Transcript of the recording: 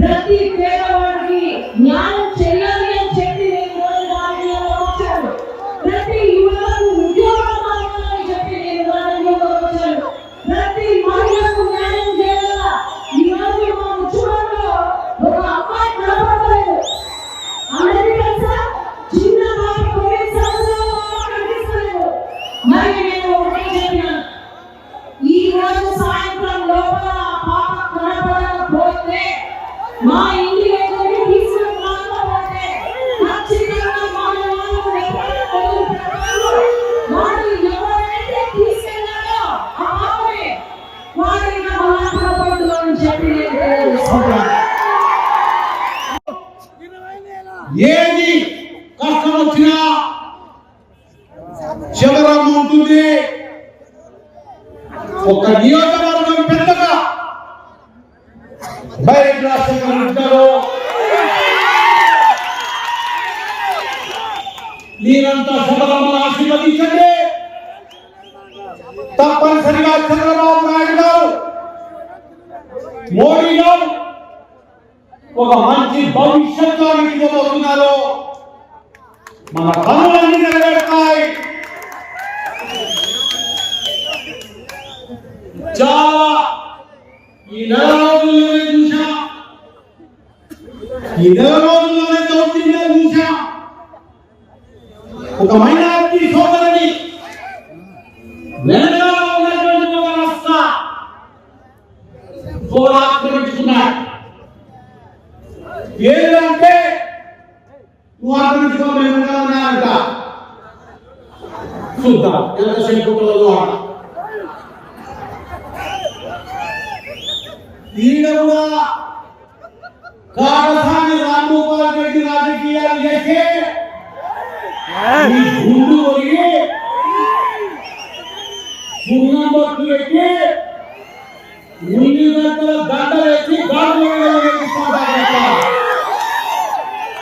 ప్రతి పేదవాడికి న్యాయం చేయాలి అని చెప్పి వచ్చాడు. ప్రతి యువతకు ఉద్యోగం కావాలని చెప్పి వచ్చాడు. ప్రతి మహిళకు న్యాయం చేయాలా. ఈ రోజు మా ఉద్యోగంలో ఒక అమ్మాయి కనపడలేదు. అందరికీ తెలుసా, చిన్న బాబు 9 సంవత్సరాలు కనిపిస్తలేదు. మరి నేను ఒకటి చెప్పినాను, ఈ రోజు సాయంత్రం లోపల పాప కనపడకపోతే మా ఇంటి దగ్గరికి తీసుకురాకపోతే ఖచ్చితంగా వాడు ఎవరైతే తీసుకెళ్ళాడో ఆ పాపని వాడిని బాధపడకూడదు అని చెప్పి ఏది కష్టం వచ్చినా శివరామ ఉంటుంది. ఒక నియోజకవర్గం పెద్దగా బయట రాష్ట్రంలో మీరంతా శివరామను ఆశీర్వదించండి. తప్పనిసరిగా చంద్రబాబు నాయుడు గారు, మోడీ గారు ఒక మంచి భవిష్యత్తు ఇవ్వబోతున్నారు. మన పనులన్నీ నెరవేరుతాయి. చాలా ఈ నెల రోజుల్లోనే చూసా, ఈ నెల రోజుల్లోనే దౌర్జన్యాలు చూసా. ఒక మైనారిటీ సోదరుని వెనకాల ఉన్నటువంటి ఒక రాష్ట్ర ఆక్రమించుకున్నాడు. ఏంటంటే నువ్వు ఆక్రమించుకోవాలంట. చూద్దాం ఎంతసేపు ఈయన కూడా కారసాని రామ్మోహన్ రెడ్డి రాజకీయాలు చేసి గుండు పోయి సున్నం బొట్టు పెట్టి